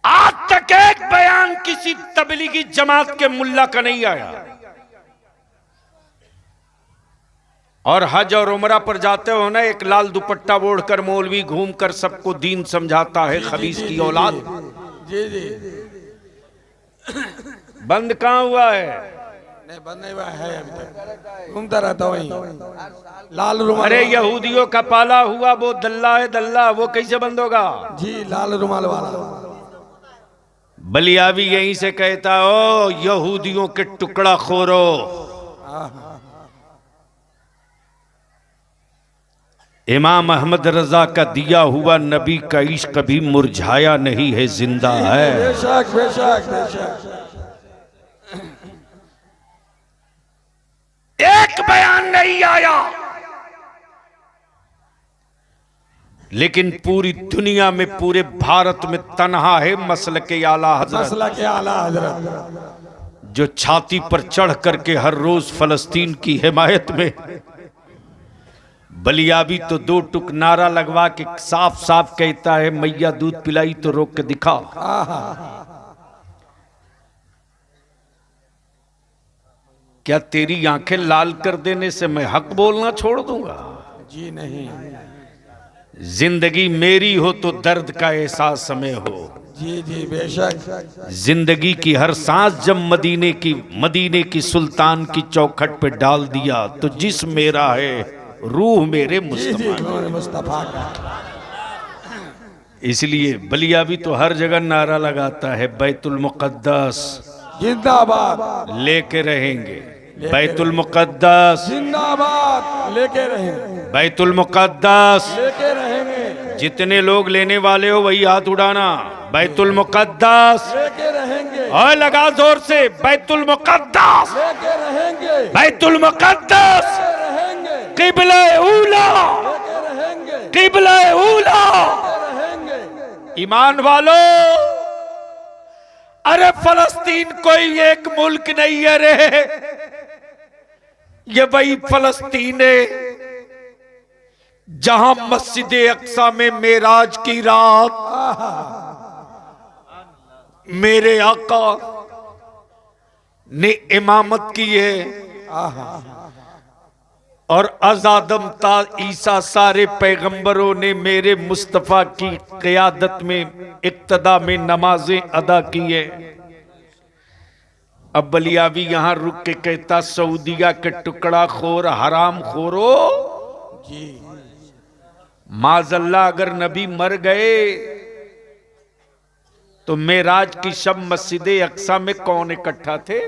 आज तक एक बयान किसी तबलीगी जमात के मुल्ला का नहीं आया। और हज और उमरा पर जाते हो ना, एक लाल दुपट्टा ओढ़कर मौलवी घूमकर सबको दीन समझाता है, खबीस की औलाद। जी जी बंद कहां हुआ है? नहीं बंद नहीं हुआ है, अभी तक घूमता रहता वही लाल रुमाल। अरे यहूदियों का पाला हुआ वो दल्ला है, दल्ला, वो कैसे बंद होगा? जी लाल रुमाल वाला। बलियावी यहीं से कहता हो, यहूदियों के टुकड़ा खोरो। इमाम अहमद रजा का दिया हुआ नबी का इश्क कभी मुरझाया नहीं है, जिंदा है। बेशक बेशक बेशक। एक बयान नहीं आया, लेकिन पूरी दुनिया में, पूरे भारत में तन्हा है मसल के आला हजरत, मसला के आला हजरत, जो छाती पर चढ़ करके हर रोज फलस्तीन की हिमायत में। बलियाबी तो 2 टुक नारा लगवा के साफ साफ कहता है, मैया दूध पिलाई तो रोक के दिखा। क्या तेरी आंखें लाल कर देने से मैं हक बोलना छोड़ दूंगा? जी नहीं। जिंदगी मेरी हो तो दर्द का एहसास हमें हो। जी जी बेशक। जिंदगी की हर सांस जब मदीने की सुल्तान की चौखट पे डाल दिया, तो जिस्म मेरा है, रूह मेरे मुस्तफा। मुस्तफा का। इसलिए बलियाबी तो हर जगह नारा लगाता है, बैतुल मुक़द्दस जिंदाबाद लेके रहेंगे, बैतुल मुक़द्दस जिंदाबाद लेके रहेंगे, बैतुल मुक़द्दस। लेके रहेंगे, जितने लोग लेने वाले हो वही हाथ उड़ाना, बैतुल मुक़द्दस। लेके रहेंगे, और लगा जोर से, बैतुल मुक़द्दस, लेके रहेंगे, बैतुल मुक़द्दस, रहेंगे, क़िबला ऊला, लेके रहेंगे, क़िबला ऊला। रहेंगे। ईमान वालों, अरे फलस्तीन कोई एक मुल्क नहीं है रे, ये वही फलस्तीन है जहां मस्जिद अक्सा में मेराज की रात मेरे आका ने इमामत की है, और अज़ादम ता ईसा सारे पैगंबरों ने मेरे मुस्तफ़ा की क़ियादत में इक्तदा में नमाजें अदा की है। अब बलियावी यहां रुक के कहता, सऊदिया के टुकड़ा खोर, हराम खोरो। जी माज़ल्ला अगर नबी मर गए तो मेराज की शब मस्जिद अक्सा में कौन इकट्ठा थे?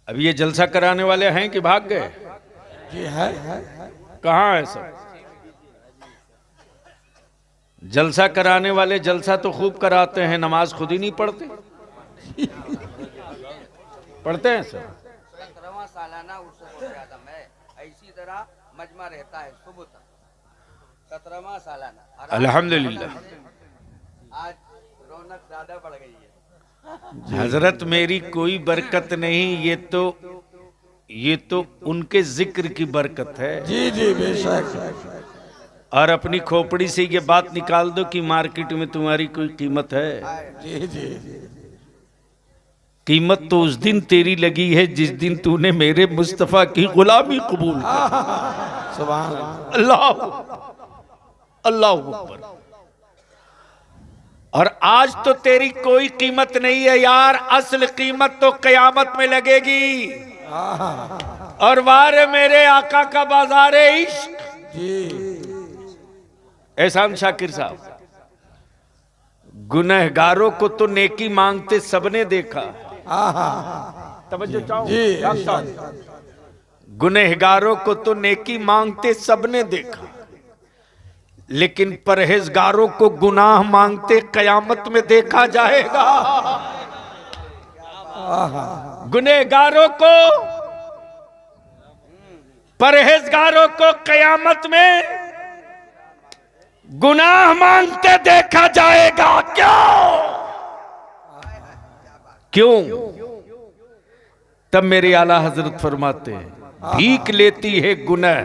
अब ये जलसा कराने वाले हैं कि भाग गए? जी है। कहां है सब? जलसा कराने वाले जलसा तो खूब कराते हैं, नमाज खुद ही नहीं पढ़ते। पढ़ते हैं सर? 17वां सालाना उर्स आदम है, इसी तरह मजमा रहता है सुबह तक। 17वां सालाना। अल्हम्दुलिल्लाह। आज रौनक ज्यादा बढ़ गई है। हजरत मेरी कोई बरकत नहीं, ये तो उनके जिक्र की बरकत है। जी जी बेशक। और अपनी खोपड़ी से ये बात निकाल दो कि मार्केट में तुम्हारी कोई कीमत है। जी जी कीमत तो उस दिन तेरी लगी है जिस दिन तूने मेरे मुस्तफा की गुलामी कबूल की। सुभान अल्लाह अल्लाह अकबर। और आज तो तेरी कोई कीमत नहीं है यार, असल कीमत तो कयामत में लगेगी। और वारे मेरे आका का बाजार इश्क। जी एहसान शाकिर साहब, गुनहगारों को तो नेकी मांगते सबने देखा। तवज्जो चाहो जी डॉक्टर साहब। गुनहगारों को तो नेकी मांगते सबने देखा, लेकिन परहेजगारों को गुनाह मांगते कयामत में देखा जाएगा। गुनहगारों को, परहेजगारों को कयामत में गुनाह मांगते देखा जाएगा। क्यों? तब मेरे आला हजरत फरमाते हैं, भीख लेती है गुनाह।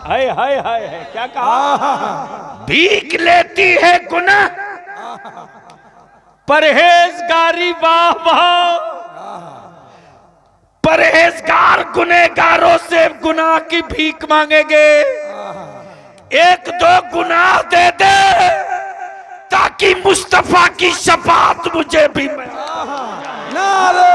हाय हाय हाय है, क्या कहा? भीख लेती है गुनाह, परहेजगारी वाह वाह। परहेजगार गुनहगारों से गुनाह की भीख मांगेंगे। एक दो गुनाह दे दे ताकि मुस्तफा की शफाअत मुझे भी मिले। नारे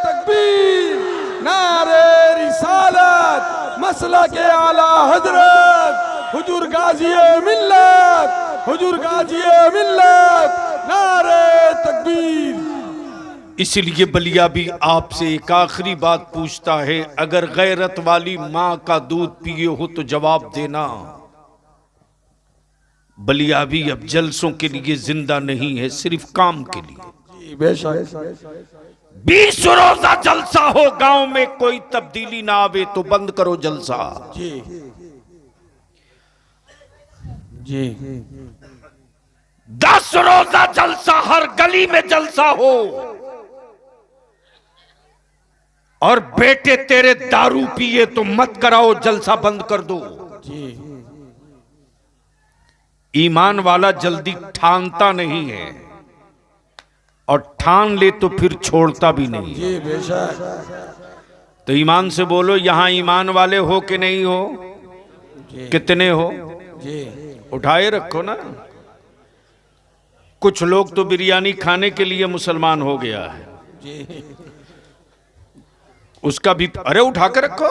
तकबीर, नारे रिसालत, मसला के आला हजरत हुजूर गाज़ी मिल्लत, हुजूर गाज़ी मिल्लत, नारे तकबीर। इसलिए बलिया भी आपसे एक आखिरी बात पूछता है, अगर गैरत वाली माँ का दूध पिए हो तो जवाब देना। बलिया भी अब जलसों के लिए जिंदा नहीं है, सिर्फ काम के लिए। बेशक 20 रोजा जलसा हो, गांव में कोई तब्दीली ना आवे तो बंद करो जलसा। जी जी 10 रोजा जलसा, हर गली में जलसा हो। और बेटे तेरे दारू पिए तो मत कराओ, जलसा बंद कर दो। जी ईमान वाला जल्दी ठानता नहीं है, और ठान ले तो फिर छोड़ता भी नहीं। जी बेशक। तो ईमान से बोलो, यहां ईमान वाले हो कि नहीं हो? कितने हो? जी उठाए रखो ना। कुछ लोग तो बिरयानी खाने के लिए मुसलमान हो गया है, जी उसका भी अरे उठा के रखो।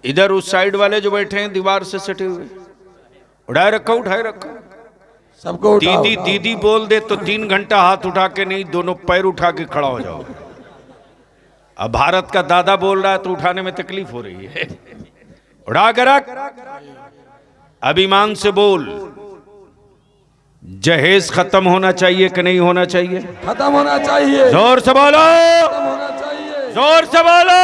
इधर उस साइड वाले जो बैठे हैं दीवार से सटे हुए, उठाए रखो उठाए रखो। सबको उठाओ। दीदी दीदी बोल दे तो 3 घंटा हाथ उठा के नहीं, दोनों पैर उठा के खड़ा हो जाओ। अब भारत का दादा बोल रहा है तो उठाने में तकलीफ हो रही है। उठा के रख। अब ईमान से बोल, जहेज खत्म होना चाहिए कि नहीं होना चाहिए? खत्म होना चाहिए। जोर से बोलो, खत्म होना चाहिए। जोर से बोलो।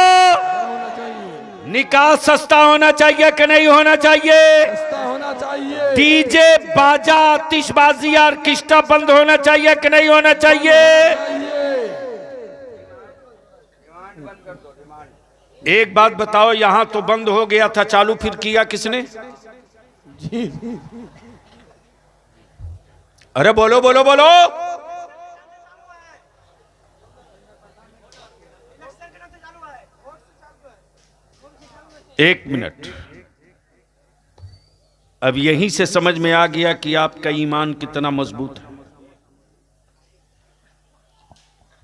होना चाहिए। निकाह सस्ता होना चाहिए कि नहीं होना चाहिए? सस्ता होना चाहिए। डीजे बाजा आतिशबाजी ऑर्केस्ट्रा बंद होना चाहिए कि नहीं होना चाहिए? डिमांड बंद कर दो, डिमांड। एक बात बताओ, यहां तो बंद हो गया था, चालू फिर किया किसने? जी अरे बोलो बोलो बोलो। एक मिनट। अब यहीं से समझ में आ गया कि आपका ईमान कितना मजबूत है।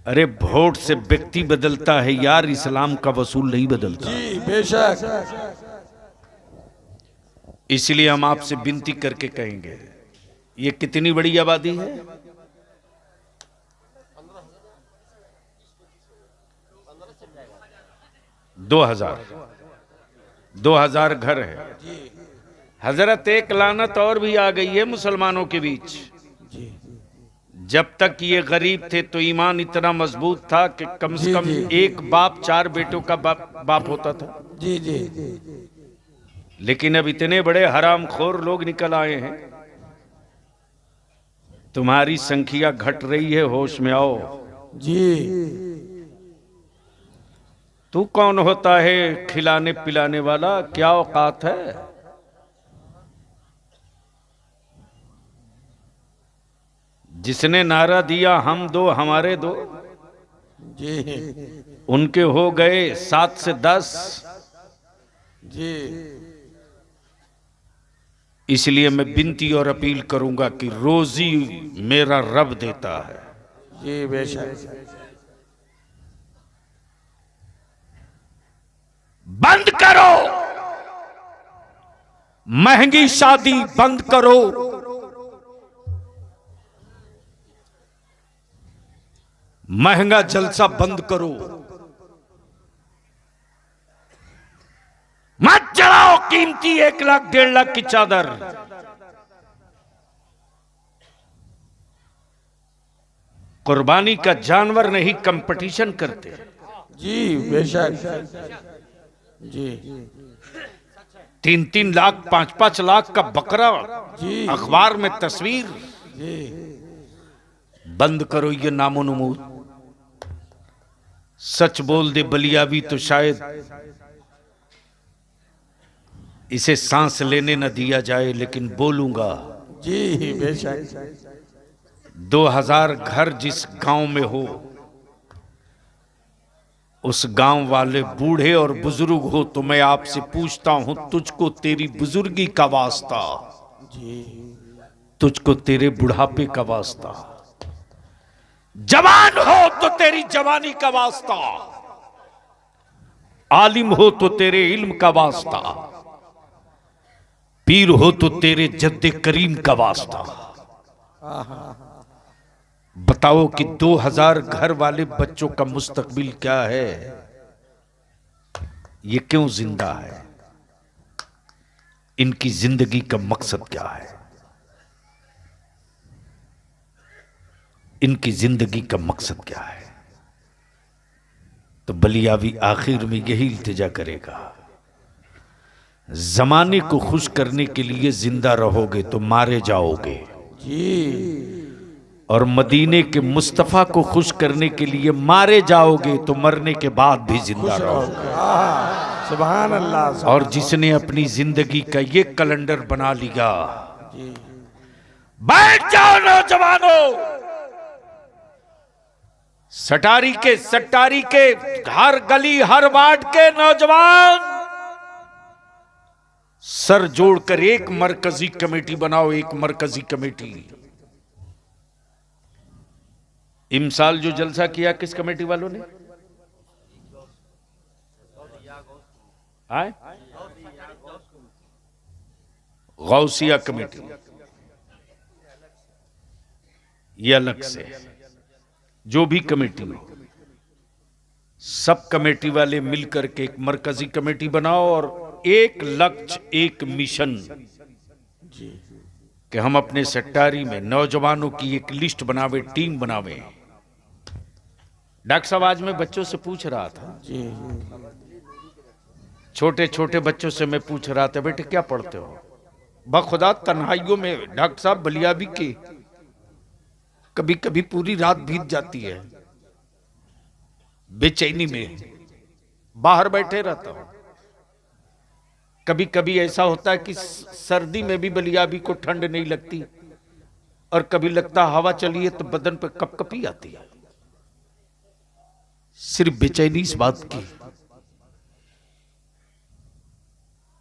अरे वोट से व्यक्ति बदलता है यार, इस्लाम का वसूल नहीं बदलता। जी बेशक। इसलिए हम आपसे विनती करके कहेंगे, ये कितनी बड़ी आबादी है? 2000 घर है। हजरत एक लानत और भी आ गई है मुसलमानों के बीच। जब तक ये गरीब थे तो ईमान इतना मजबूत था कि कम से कम एक बाप 4 बेटों का बाप होता था। जी जी लेकिन अब इतने बड़े हरामखोर लोग निकल आए हैं तुम्हारी संख्या घट रही है, होश में आओ। जी। तू कौन होता है खिलाने पिलाने वाला? क्या औकात है? जिसने नारा दिया हम दो हमारे दो, जी। उनके हो गए 7 से 10। जी। इसलिए मैं विनती और अपील करूंगा कि रोजी मेरा रब देता है। जी बेशक। बंद करो महंगी शादी, बंद करो महंगा जलसा, बंद करो। मत चढ़ाओ कीमती 1 लाख 1.5 लाख की चादर। कुर्बानी का जानवर नहीं कंपटीशन करते। जी बेशक। जी। 3-3 लाख 5-5 लाख का बकरा, जी। अखबार में तस्वीर। जी। बंद करो ये नामो नमूद। सच बोल दे बलियावी तो शायद इसे सांस लेने न दिया जाए, लेकिन बोलूंगा। जी बेशक। 2000 घर जिस गांव में हो, उस गांव वाले बूढ़े और बुजुर्ग हो, तो मैं आपसे पूछता हूं, तुझको तेरी बुजुर्गी का वास्ता, जी। तुझको तेरे बुढ़ापे का वास्ता, जवान हो तो तेरी जवानी का वास्ता, आलिम हो तो तेरे इल्म का वास्ता, पीर हो तो तेरे जद्दे करीम का वास्ता। बताओ कि 2000 घर वाले बच्चों का मुस्तकबिल क्या है? ये क्यों जिंदा है? इनकी जिंदगी का मकसद क्या है? इनकी जिंदगी का मकसद क्या है? तो बलियावी आखिर में यही इल्तिजा करेगा, जमाने को खुश करने के लिए जिंदा रहोगे तो मारे जाओगे, जी। और मदीने के मुस्तफा को खुश करने के लिए मारे जाओगे तो मरने के बाद भी जिंदा रहोगे। सुभान अल्लाह। और जिसने अपनी जिंदगी का ये कैलेंडर बना लिया, बैठ जाओ नौजवानों, सटारी के हर गली हर वार्ड के नौजवान सर जोड़कर एक मरकजी कमेटी बनाओ, एक मरकजी कमेटी। इमसाल जो जलसा किया किस कमेटी वालों ने? आए? गौसिया कमेटी, ये अलग से। जो भी कमेटी हो, सब कमेटी वाले मिलकर के एक मरकजी कमेटी बनाओ और एक लक्ष्य, एक मिशन कि हम अपने सट्टारी में नौजवानों की एक लिस्ट बनावे, टीम बनावे। डॉक्टर साहब आज मैं बच्चों से पूछ रहा था, छोटे छोटे बच्चों से मैं पूछ रहा था, बेटे क्या पढ़ते हो? बखुदा तन्हाइयों में डॉक्टर साहब बलियाबी की कभी कभी पूरी रात बीत जाती है, बेचैनी में बाहर बैठे रहता हूं। कभी कभी ऐसा होता है कि सर्दी में भी बलियाबी को ठंड नहीं लगती, और कभी लगता हवा चली है तो बदन पे कपकपी आती है। सिर्फ बेचैनी इस बात की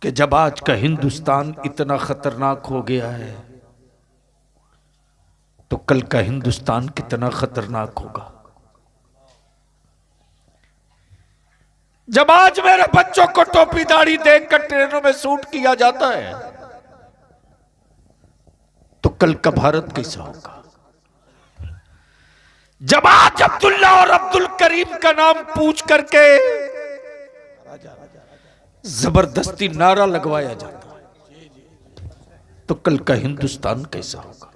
कि जब आज का हिंदुस्तान इतना खतरनाक हो गया है, तो कल का हिंदुस्तान कितना खतरनाक होगा। जब आज मेरे बच्चों को टोपी दाढ़ी देखकर ट्रेनों में शूट किया जाता है, तो कल का भारत कैसा होगा? जब आज अब्दुल्ला और अब्दुल करीम का नाम पूछ करके जबरदस्ती नारा लगवाया जाता है, तो कल का हिंदुस्तान कैसा होगा?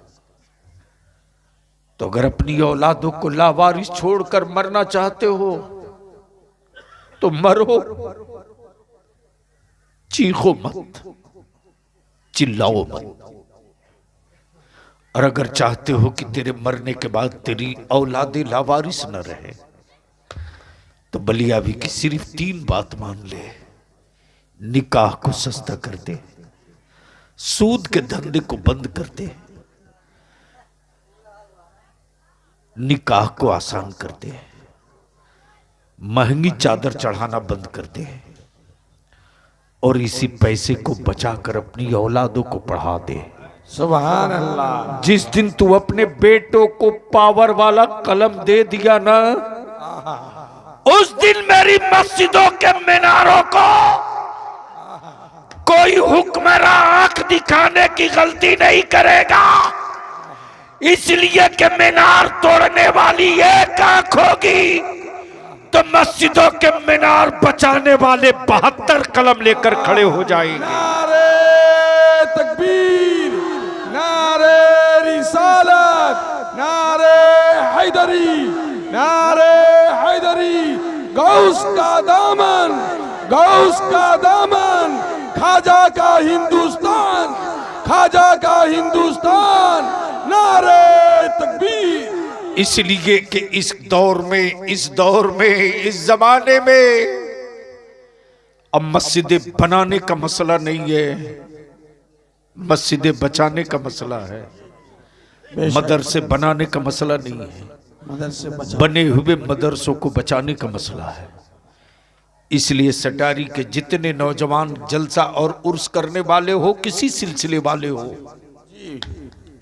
तो अगर अपनी औलादों को लावारिस छोड़कर मरना चाहते हो तो मरो, चीखो मत, चिल्लाओ मत। और अगर चाहते हो कि तेरे मरने के बाद तेरी औलादे लावारिस न रहे तो बलियावी की सिर्फ 3 बात मान ले। निकाह को सस्ता कर दे, सूद के धंधे को बंद कर दे, निकाह को आसान कर दे, महंगी चादर चढ़ाना बंद कर दे और इसी पैसे को बचाकर अपनी औलादों को पढ़ा दे। सुभान अल्लाह। जिस दिन तू अपने बेटों को पावर वाला कलम दे दिया ना, उस दिन मेरी मस्जिदों के मीनारों को कोई हुक्मरान आंख दिखाने की गलती नहीं करेगा, इसलिए कि मीनार तोड़ने वाली एक आंख होगी तो मस्जिदों के मीनार बचाने वाले 72 कलम लेकर खड़े हो जाएंगे। नारे तकबीर, नारे रिसालत, नारे हैदरी, नारे हैदरी। गौस का दामन, गौस का दामन, खाजा का हिंदुस्तान, खाजा का हिंदुस्तान। नारे तकबीर। इसलिए कि इस दौर में, इस जमाने में अब मस्जिदें बनाने का मसला नहीं है, मस्जिदें बचाने का मसला है। मदरसे बनाने का मसला नहीं है, बने हुए मदरसों को बचाने का मसला है। इसलिए सटारी के जितने नौजवान जलसा और उर्स करने वाले हो, किसी सिलसिले वाले हो,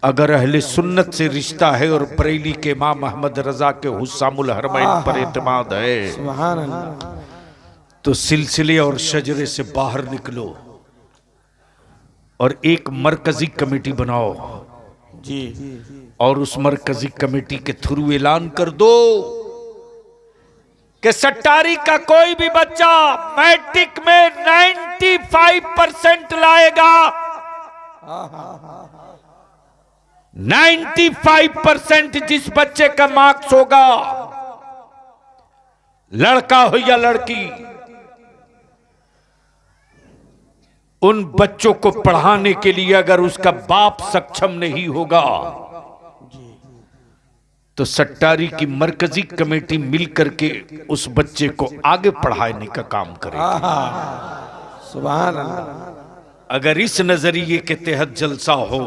अगर अहले सुन्नत से रिश्ता है और बरेली के इमाम अहमद रजा के हुस्सामुल हरमैन पर एतमाद है, सुभान अल्लाह, तो सिलसिले और शजरे से बाहर निकलो और एक मरकजी कमेटी बनाओ जी, और उस मरकजी कमेटी के थ्रू ऐलान कर दो कि सट्टारी का कोई भी बच्चा मैट्रिक में 95% लाएगा, 95% जिस बच्चे का मार्क्स होगा, लड़का हो या लड़की, उन बच्चों को पढ़ाने के लिए अगर उसका बाप सक्षम नहीं होगा तो सट्टारी की मरकजी कमेटी मिलकर के उस बच्चे को आगे पढ़ाने का काम करेगी। सुभान अल्लाह। अगर इस नजरिए के तहत जलसा हो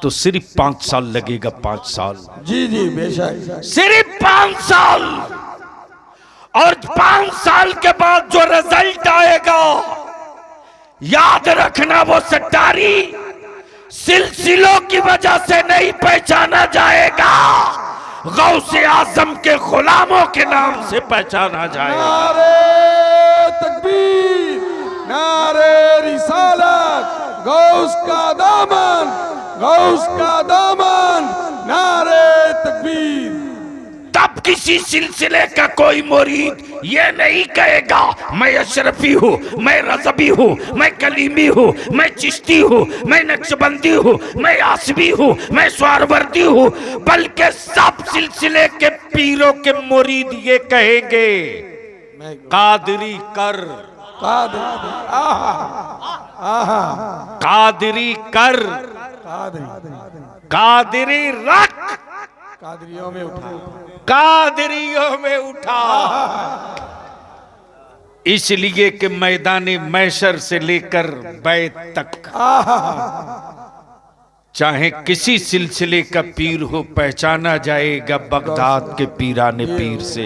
तो सिर्फ 5 साल लगेगा, 5 साल। जी जी बेशक, सिर्फ 5 साल, और 5 साल के बाद जो रिजल्ट आएगा, याद रखना वो सट्टारी सिलसिलों की वजह से नहीं पहचाना जाएगा, गौसे आजम के गुलामों के नाम से पहचाना जाएगा। नारे तकबीर, नारे रिसालत, गौस का दामन, गौस का दामन। नारे तकबीर। तब किसी सिलसिले का कोई मुरीद ये नहीं कहेगा मैं अशरफी हूँ, मैं रज़बी हूँ, मैं कलीमी हूँ, मैं चिश्ती हूँ, मैं नक्शबंदी हूँ, मैं आसवी हूँ, मैं स्वारवर्दी हूँ, बल्कि सब सिलसिले के पीरों के मुरीद ये कहेंगे कादरी कर, कादरी कर, कादरी रख, कादरियों में उठा, कादरियों में उठा। इसलिए कि मैदानी मैशर से लेकर बैत तक चाहे किसी सिलसिले का पीर हो, पहचाना जाएगा बगदाद के पीराने पीर से।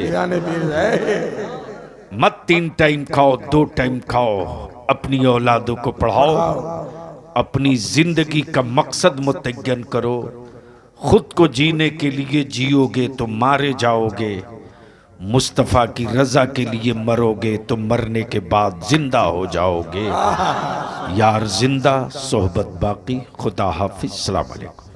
मत 3 टाइम खाओ, 2 टाइम खाओ, अपनी औलादों को पढ़ाओ, अपनी जिंदगी का मकसद मुतय्यन करो। खुद को जीने के लिए जियोगे तो मारे जाओगे, मुस्तफ़ा की रजा के लिए मरोगे तो मरने के बाद जिंदा हो जाओगे। यार जिंदा, सोहबत बाकी। खुदा हाफिज। अस्सलाम वालेकुम।